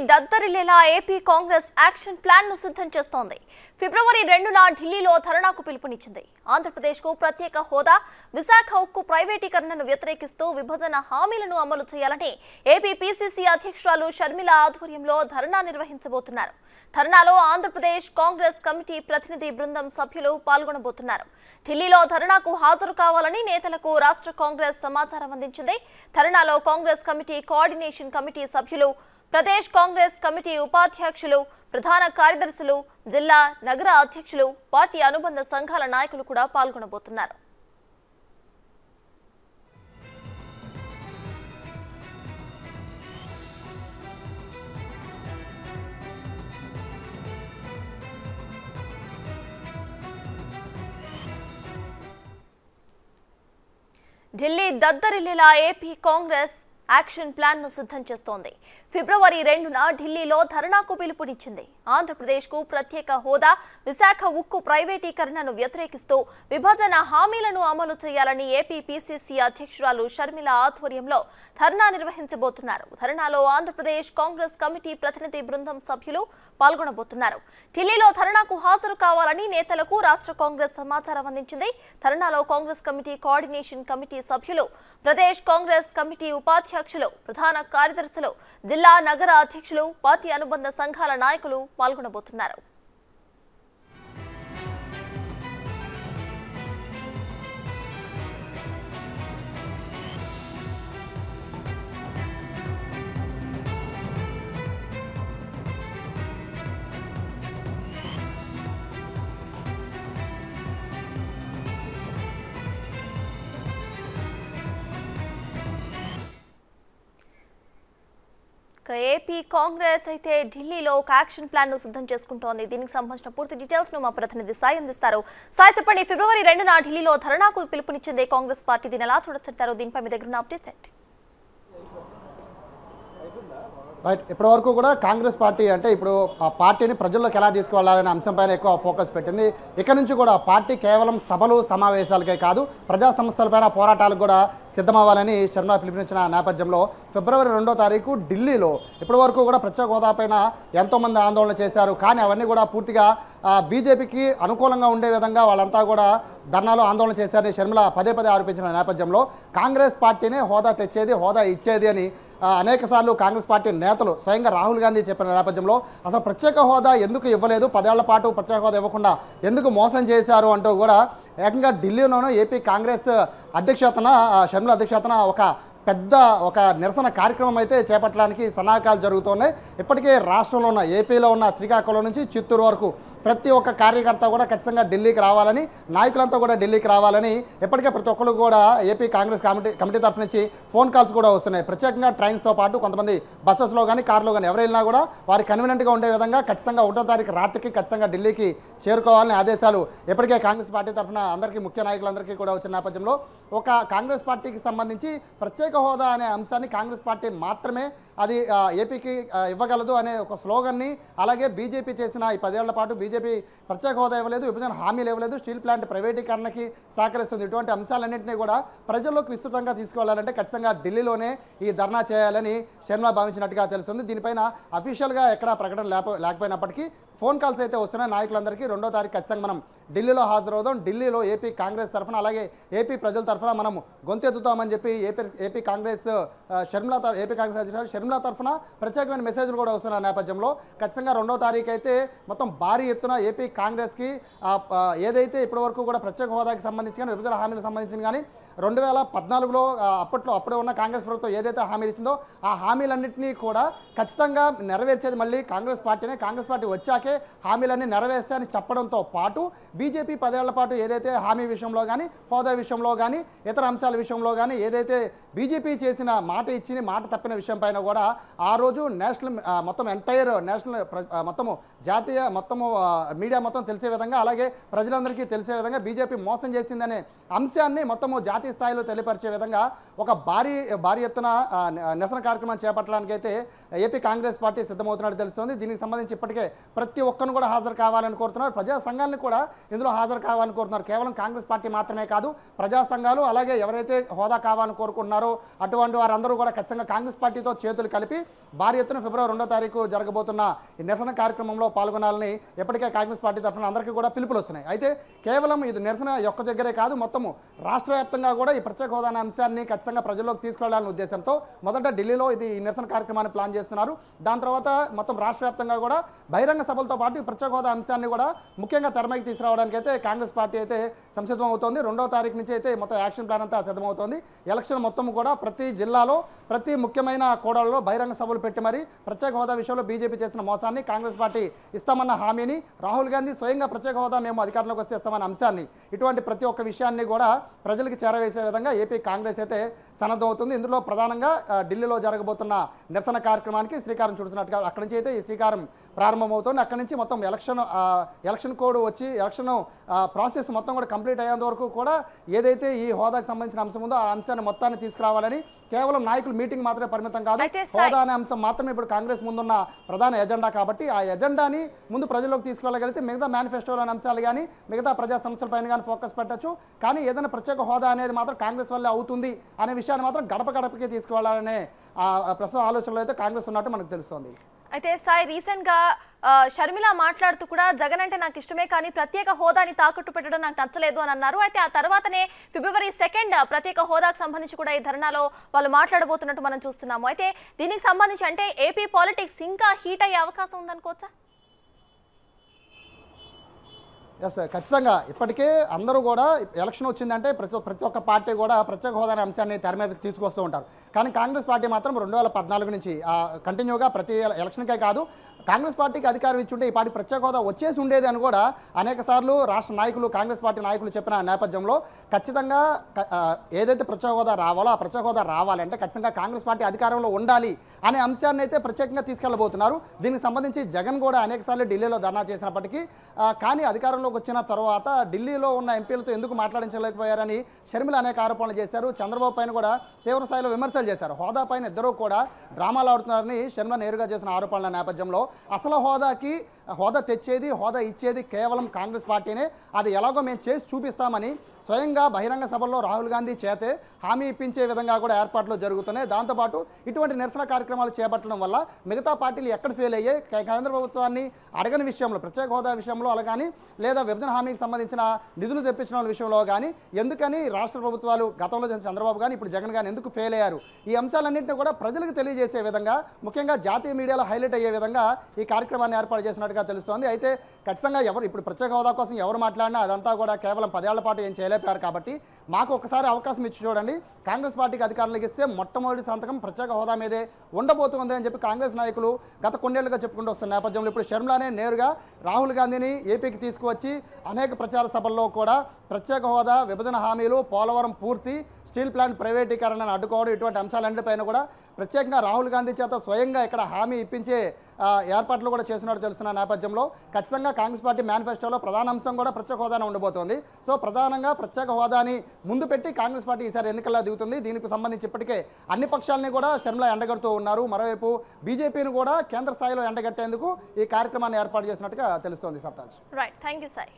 దద్దరిల్లేలా AP Congress action plan ను సిద్ధం చేస్తోంది. ఫిబ్రవరి 2న ఢిల్లీలో ధర్నాకు పిలుపునిచ్చింది. ఆంధ్రప్రదేశ్కు ప్రత్యేక హోదా, విశాఖ ఉక్కు ప్రైవేటీకరణను వ్యతిరేకిస్తూ విభజన హామీలను అమలు చేయాలని ఏపీ పీసీసీ అధ్యక్షురాలు షర్మిల ఆధ్వర్యంలో ధర్నా నిర్వహించబోతున్నారు. ధర్నాలో ఆంధ్రప్రదేశ్ కాంగ్రెస్ కమిటీ ప్రతినిధి బృందం సభ్యులు పాల్గొనబోతున్నారు. ఢిల్లీలో ధర్నాకు హాజరు కావాలని నేతలకు రాష్ట్ర కాంగ్రెస్ సమాచారం అందించింది. ధర్నాలో కాంగ్రెస్ కమిటీ కోఆర్డినేషన్ కమిటీ సభ్యులు, ప్రదేశ్ కాంగ్రెస్ కమిటీ ఉపాధ్యక్షులు, ప్రధాన కార్యదర్శులు, జిల్లా నగర అధ్యక్షులు, పార్టీ అనుబంధ సంఘాల నాయకులు కూడా పాల్గొనబోతున్నారు. ఢిల్లీ దద్దరిల్లేలా ఏపీ కాంగ్రెస్ యాక్షన్ ప్లాన్ ను సిద్ధం చేస్తోంది. ఫిబ్రవరి 2న ఢిల్లీలో ధర్నాకు పిలుపునిచ్చింది. ఆంధ్రప్రదేశ్కు ప్రత్యేక హోదా, విశాఖ ఉక్కు ప్రైవేటీకరణను వ్యతిరేకిస్తూ విభజన హామీలను అమలు చేయాలని ఏపీ పీసీసీ అధ్యక్షురాలు షర్మిల ఆధ్వర్యంలో ధర్నా నిర్వహించబోతున్నారు. ధర్నాలో ఆంధ్రప్రదేశ్ కాంగ్రెస్ కమిటీ ప్రతినిధి బృందం సభ్యులు పాల్గొనబోతున్నారు. ఢిల్లీలో ధర్నాకు హాజరు కావాలని నేతలకు రాష్ట్ర కాంగ్రెస్ సమాచారం అందించింది. ధర్నాలో కాంగ్రెస్ కమిటీ కోఆర్డినేషన్ కమిటీ సభ్యులు, ప్రదేశ్ కాంగ్రెస్ కమిటీ ఉపాధ్యక్షులు, ప్రధాన కార్యదర్శులు, జిల్లా నగర అధ్యక్షులు, పార్టీ అనుబంధ సంఘాల నాయకులు పాల్గొనబోతున్నారు. ఏపీ కాంగ్రెస్ అయితే ఢిల్లీలో ఒక యాక్షన్ ప్లాన్ ను సిద్ధం చేసుకుంటోంది. దీనికి సంబంధించిన పూర్తి డీటెయిల్స్ ను మా ప్రతినిధి సాయి అందిస్తారు. సాయి, చెప్పండి, ఫిబ్రవరి 2న ఢిల్లీలో ధర్నాకు పిలుపునిచ్చింది కాంగ్రెస్ పార్టీ. దీని ఎలా చూడొచ్చారు? దీనిపై మీ దగ్గర ఉన్న అప్డేట్స్ ఏంటి? రైట్, ఇప్పటి వరకు కూడా కాంగ్రెస్ పార్టీ అంటే ఇప్పుడు ఆ పార్టీని ప్రజల్లోకి ఎలా తీసుకువెళ్లాలనే అంశంపైన ఎక్కువ ఫోకస్ పెట్టింది. ఇక నుంచి కూడా పార్టీ కేవలం సభలు సమావేశాలకే కాదు, ప్రజా సమస్యలపైన పోరాటాలకు కూడా సిద్ధమవ్వాలని శర్మ పిలుపునిచ్చిన నేపథ్యంలో ఫిబ్రవరి 2వ తారీఖు ఢిల్లీలో ఇప్పటి వరకు కూడా ప్రత్యేక హోదా పైన ఎంతోమంది ఆందోళన చేశారు. కానీ అవన్నీ కూడా పూర్తిగా బీజేపీకి అనుకూలంగా ఉండే విధంగా వాళ్ళంతా కూడా ధర్నాలో ఆందోళన చేశారని షర్మిల పదే ఆరోపించిన నేపథ్యంలో కాంగ్రెస్ పార్టీనే హోదా తెచ్చేది, హోదా ఇచ్చేది అని అనేకసార్లు కాంగ్రెస్ పార్టీ నేతలు స్వయంగా రాహుల్ గాంధీ చెప్పిన నేపథ్యంలో అసలు ప్రత్యేక హోదా ఎందుకు ఇవ్వలేదు, 10 ఏళ్ల పాటు ప్రత్యేక హోదా ఇవ్వకుండా ఎందుకు మోసం చేశారు అంటూ కూడా ఏకంగా ఢిల్లీలోనూ ఏపీ కాంగ్రెస్ అధ్యక్షతన, షర్మిల అధ్యక్షతన ఒక నిరసన కార్యక్రమం అయితే చేపట్టడానికి సన్నాహకాలు జరుగుతున్నాయి. ఇప్పటికే రాష్ట్రంలో ఉన్న, ఏపీలో ఉన్న శ్రీకాకుళం నుంచి చిత్తూరు వరకు ప్రతి ఒక్క కార్యకర్త కూడా ఖచ్చితంగా ఢిల్లీకి రావాలని, నాయకులంతా కూడా ఢిల్లీకి రావాలని ఇప్పటికే ప్రతి ఒక్కరు కూడా ఏపీ కాంగ్రెస్ కమిటీ తరఫు నుంచి ఫోన్ కాల్స్ కూడా వస్తున్నాయి. ప్రత్యేకంగా ట్రైన్స్తో పాటు కొంతమంది బస్సెస్లో కానీ కార్లో కానీ ఎవరైనా కూడా వారికి కన్వీనియంట్గా ఉండే విధంగా ఖచ్చితంగా 1వ తారీఖు రాత్రికి ఖచ్చితంగా ఢిల్లీకి చేరుకోవాలని ఆదేశాలు ఇప్పటికే కాంగ్రెస్ పార్టీ తరఫున అందరికీ, ముఖ్య నాయకులందరికీ కూడా వచ్చిన నేపథ్యంలో ఒక కాంగ్రెస్ పార్టీకి సంబంధించి ప్రత్యేక హోదా అనే అంశాన్ని కాంగ్రెస్ పార్టీ మాత్రమే అది ఏపీకి ఇవ్వగలదు అనే ఒక స్లోగన్ని, అలాగే బీజేపీ చేసిన ఈ 10 ఏళ్ల పాటు బీజేపీ ప్రత్యేక హోదా ఇవ్వలేదు, విభజన హామీలు ఇవ్వలేదు, స్టీల్ ప్లాంట్ ప్రైవేటీకరణకి సహకరిస్తుంది, ఇటువంటి అంశాలన్నింటినీ కూడా ప్రజల్లోకి విస్తృతంగా తీసుకువెళ్లాలంటే ఖచ్చితంగా ఢిల్లీలోనే ఈ ధర్నా చేయాలని శర్మ భావించినట్టుగా తెలుస్తుంది. దీనిపైన అఫీషియల్గా ఎక్కడా ప్రకటన లేకపోయినప్పటికీ ఫోన్ కాల్స్ అయితే వస్తున్నాయి నాయకులందరికీ. 2వ తారీఖు ఖచ్చితంగా మనం ఢిల్లీలో హాజరవుదాం, ఢిల్లీలో ఏపీ కాంగ్రెస్ తరఫున అలాగే ఏపీ ప్రజల తరఫున మనం గొంతెత్తుతామని చెప్పి ఏపీ కాంగ్రెస్ అధ్యక్షురాలు షర్మిల తరఫున ప్రత్యేకమైన మెసేజ్లు కూడా వస్తున్న నేపథ్యంలో ఖచ్చితంగా 2వ తారీఖు అయితే మొత్తం భారీ ఎత్తున ఏపీ కాంగ్రెస్కి ఏదైతే ఇప్పటివరకు కూడా ప్రత్యేక హోదాకి సంబంధించి కానీ, విభజన హామీలకు సంబంధించి కానీ 2014లో అప్పుడే ఉన్న కాంగ్రెస్ ప్రభుత్వం ఏదైతే హామీలు ఇచ్చిందో ఆ హామీలన్నింటినీ కూడా ఖచ్చితంగా నెరవేర్చేది మళ్ళీ కాంగ్రెస్ పార్టీనే. కాంగ్రెస్ పార్టీ వచ్చాకే హామీలన్నీ నెరవేర్చాయని చెప్పడంతో పాటు బీజేపీ 10 ఏళ్ల పాటు ఏదైతే హామీ విషయంలో కానీ, హోదా విషయంలో కానీ, ఇతర అంశాల విషయంలో కానీ ఏదైతే బీజేపీ చేసిన మాట ఇచ్చి మాట తప్పిన విషయం పైన కూడా ఆ రోజు నేషనల్ మొత్తం ఎంటైర్ నేషనల్ మొత్తము జాతీయ మొత్తము మీడియా మొత్తం తెలిసే విధంగా, అలాగే ప్రజలందరికీ తెలిసే విధంగా బీజేపీ మోసం చేసిందనే అంశాన్ని మొత్తము జాతీయ జాతీయ స్థాయిలో తెలియపరిచే విధంగా ఒక భారీ ఎత్తున నిరసన కార్యక్రమం చేపట్టడానికి అయితే ఏపీ కాంగ్రెస్ పార్టీ సిద్ధమవుతున్నట్టు తెలుస్తోంది. దీనికి సంబంధించి ఇప్పటికే ప్రతి ఒక్కరిని కూడా హాజరు కావాలని కోరుతున్నారు. ప్రజా సంఘాలను కూడా ఇందులో హాజరు కావాలని కోరుతున్నారు. కేవలం కాంగ్రెస్ పార్టీ మాత్రమే కాదు, ప్రజా సంఘాలు అలాగే ఎవరైతే హోదా కావాలని కోరుకుంటున్నారో అటువంటి వారందరూ కూడా ఖచ్చితంగా కాంగ్రెస్ పార్టీతో చేతులు కలిపి భారీ ఎత్తున ఫిబ్రవరి 2వ తారీఖు జరగబోతున్న ఈ నిరసన కార్యక్రమంలో పాల్గొనాలని ఇప్పటికే కాంగ్రెస్ పార్టీ తరఫున అందరికీ కూడా పిలుపులు వస్తున్నాయి. అయితే కేవలం ఇది నిరసన ఒక్క దగ్గరే కాదు, మొత్తము రాష్ట్ర వ్యాప్తంగా కూడా ఈ ప్రత్యేక హోదా అనే అంశాన్ని ఖచ్చితంగా ప్రజల్లోకి తీసుకెళ్లాలనే ఉద్దేశంతో మొదట ఢిల్లీలో ఇది ఈ నిరసన కార్యక్రమాన్ని ప్లాన్ చేస్తున్నారు. దాని తర్వాత మొత్తం రాష్ట్ర వ్యాప్తంగా కూడా బహిరంగ సభలతో పాటు ఈ ప్రత్యేక హోదా అంశాన్ని కూడా ముఖ్యంగా తెరమైకి తీసుకురావడానికి అయితే కాంగ్రెస్ పార్టీ అయితే సంసిద్ధం అవుతోంది. 2వ తారీఖు నుంచి అయితే మొత్తం యాక్షన్ ప్లాన్ అంతా సిద్ధమవుతోంది. ఎలక్షన్ మొత్తం కూడా ప్రతి జిల్లాలో ప్రతి ముఖ్యమైన కోడలలో బహిరంగ సభలు పెట్టి మరి ప్రత్యేక హోదా విషయంలో బీజేపీ చేసిన మోసాన్ని, కాంగ్రెస్ పార్టీ ఇస్తామన్న హామీని, రాహుల్ గాంధీ స్వయంగా ప్రత్యేక హోదా మేము అధికారంలోకి వస్తే ఇస్తామన్న అంశాన్ని, ఇటువంటి ప్రతి ఒక్క విషయాన్ని కూడా ప్రజలకు చేరవేసే విధంగా ఏపీ కాంగ్రెస్ అయితే సన్నద్ధమవుతుంది. ఇందులో ప్రధానంగా ఢిల్లీలో జరగబోతున్న నిరసన కార్యక్రమానికి శ్రీకారం చుడుతున్నట్టుగా అక్కడి నుంచి అయితే ఈ శ్రీకారం ప్రారంభమవుతుంది. అక్కడి నుంచి మొత్తం ఎలక్షన్ కోడ్ వచ్చి ఎలక్షన్ ప్రాసెస్ మొత్తం కూడా కంప్లీట్ అయ్యేంత వరకు కూడా ఏదైతే ఈ హోదాకు సంబంధించిన అంశం ఉందో ఆ అంశాన్ని మొత్తాన్ని తీసుకురావాలని కేవలం నాయకులు మీటింగ్ మాత్రమే పరిమితం కాదు, హోదా అనే అంశం మాత్రమే ఇప్పుడు కాంగ్రెస్ ముందున్న ప్రధాన ఎజెండా. కాబట్టి ఆ ఎజెండాని ముందు ప్రజల్లోకి తీసుకెళ్ళగలిగితే మిగతా మేనిఫెస్టోలోని అంశాలు కానీ మిగతా ప్రజా సంస్థలపైన కానీ ఫోకస్ పెట్టచ్చు. కానీ ఏదైనా ప్రత్యేక హోదా అనేది మాత్రం కాంగ్రెస్ వల్లే అవుతుంది అనే విషయాన్ని మాత్రం గడప గడపకి తీసుకువెళ్లాలనే ప్రస్తుత ఆలోచనలో అయితే కాంగ్రెస్ ఉన్నట్టు మనకు తెలుస్తోంది. అయితే సాయి, రీసెంట్ గా షర్మిల మాట్లాడుతూ కూడా జగన్ అంటే నాకు ఇష్టమే కానీ ప్రత్యేక హోదాని తాకట్టు పెట్టడం నాకు నచ్చలేదు అని అన్నారు. అయితే ఆ తర్వాతనే ఫిబ్రవరి 2 ప్రత్యేక హోదాకు సంబంధించి కూడా ఈ ధర్నాలో వాళ్ళు మాట్లాడబోతున్నట్టు మనం చూస్తున్నాము. అయితే దీనికి సంబంధించి అంటే ఏపీ పాలిటిక్స్ ఇంకా హీట్ అయ్యే అవకాశం ఉందనుకోవచ్చా? ఎస్, ఖచ్చితంగా ఇప్పటికే అందరూ కూడా ఎలక్షన్ వచ్చిందంటే ప్రతి ఒక్క పార్టీ కూడా ప్రత్యేక హోదా అనే అంశాన్ని తెర మీదకి తీసుకొస్తూ ఉంటారు. కానీ కాంగ్రెస్ పార్టీ మాత్రం 2014 నుంచి కంటిన్యూగా ప్రతి ఎలక్షన్కే కాదు, కాంగ్రెస్ పార్టీకి అధికారం ఇచ్చుంటే ఈ పార్టీ ప్రత్యేక హోదా వచ్చేసి ఉండేది అని కూడా అనేక సార్లు రాష్ట్ర నాయకులు, కాంగ్రెస్ పార్టీ నాయకులు చెప్పిన నేపథ్యంలో ఖచ్చితంగా ఏదైతే ప్రత్యేక హోదా రావాలో ఆ ప్రత్యేక హోదా రావాలంటే ఖచ్చితంగా కాంగ్రెస్ పార్టీ అధికారంలో ఉండాలి అనే అంశాన్ని అయితే ప్రత్యేకంగా తీసుకెళ్లబోతున్నారు. దీనికి సంబంధించి జగన్ కూడా అనేక సార్లు ఢిల్లీలో ధర్నా చేసినప్పటికీ కానీ అధికారంలోకి వచ్చిన తర్వాత ఢిల్లీలో ఉన్న ఎంపీలతో ఎందుకు మాట్లాడించలేకపోయారని షర్మిల అనేక ఆరోపణలు చేశారు. చంద్రబాబు పైన కూడా తీవ్ర స్థాయిలో విమర్శలు చేశారు. హోదా పైన ఇద్దరూ కూడా డ్రామాలు ఆడుతున్నారని షర్మిల నేరుగా చేసిన ఆరోపణల నేపథ్యంలో అసలు హోదా తెచ్చేది, హోదా ఇచ్చేది కేవలం కాంగ్రెస్ పార్టీనే, అది ఎలాగో మేము చేసి చూపిస్తామని స్వయంగా బహిరంగ సభల్లో రాహుల్ గాంధీ చేతే హామీ ఇప్పించే విధంగా కూడా ఏర్పాట్లు జరుగుతున్నాయి. దాంతోపాటు ఇటువంటి నిరసన కార్యక్రమాలు చేపట్టడం వల్ల మిగతా పార్టీలు ఎక్కడ ఫెయిల్ అయ్యాయి, కేంద్ర ప్రభుత్వాన్ని అడగని విషయంలో, ప్రత్యేక హోదా విషయంలో అలా కానీ లేదా విభజన హామీకి సంబంధించిన నిధులు తెప్పించిన విషయంలో కానీ ఎందుకని రాష్ట్ర ప్రభుత్వాలు గతంలో చేసిన చంద్రబాబు కానీ ఇప్పుడు జగన్ కానీ ఎందుకు ఫెయిల్ అయ్యారు, ఈ అంశాలన్నింటినీ కూడా ప్రజలకు తెలియజేసే విధంగా ముఖ్యంగా జాతీయ మీడియాలో హైలైట్ అయ్యే విధంగా ఈ కార్యక్రమాన్ని ఏర్పాటు చేసినట్టుగా తెలుస్తోంది. అయితే ఖచ్చితంగా ఇప్పుడు ప్రత్యేక హోదా కోసం ఎవరు మాట్లాడినా అదంతా కూడా కేవలం 10 ఏళ్ల పాటు ఏం చేయలేపారు. కాబట్టి మాకు ఒకసారి అవకాశం ఇచ్చి చూడండి, కాంగ్రెస్ పార్టీకి అధికారంలోకి ఇస్తే మొట్టమొదటి సంతకం ప్రత్యేక హోదా మీదే ఉండబోతుంది అని చెప్పి కాంగ్రెస్ నాయకులు గత కొన్నేళ్లుగా చెప్పుకుంటూ వస్తున్న నేపథ్యంలో ఇప్పుడు షర్మిలానే నేరుగా రాహుల్ గాంధీని ఏపీకి తీసుకువచ్చి అనేక ప్రచార సభల్లో కూడా ప్రత్యేక హోదా, విభజన హామీలు, పోలవరం పూర్తి, స్టీల్ ప్లాంట్ ప్రైవేటీకరణను అడ్డుకోవడం, ఇటువంటి అంశాలన్నిటిపైన కూడా ప్రత్యేకంగా రాహుల్ గాంధీ చేత స్వయంగా ఇక్కడ హామీ ఇప్పించే ఏర్పాట్లు కూడా చేసినట్టు తెలుస్తున్న నేపథ్యంలో ఖచ్చితంగా కాంగ్రెస్ పార్టీ మేనిఫెస్టోలో ప్రధాన అంశం కూడా ప్రత్యేక హోదానే ఉండబోతోంది. సో ప్రధానంగా ప్రత్యేక హోదాని ముందు పెట్టి కాంగ్రెస్ పార్టీ ఈసారి ఎన్నికల్లో దిగుతుంది. దీనికి సంబంధించి ఇప్పటికే అన్ని పక్షాలని కూడా షర్మిల ఎండగడుతూ ఉన్నారు. మరోవైపు బీజేపీని కూడా కేంద్ర స్థాయిలో ఎండగట్టేందుకు ఈ కార్యక్రమాన్ని ఏర్పాటు చేసినట్టుగా తెలుస్తోంది. Sartaj. Right, thank you Sai.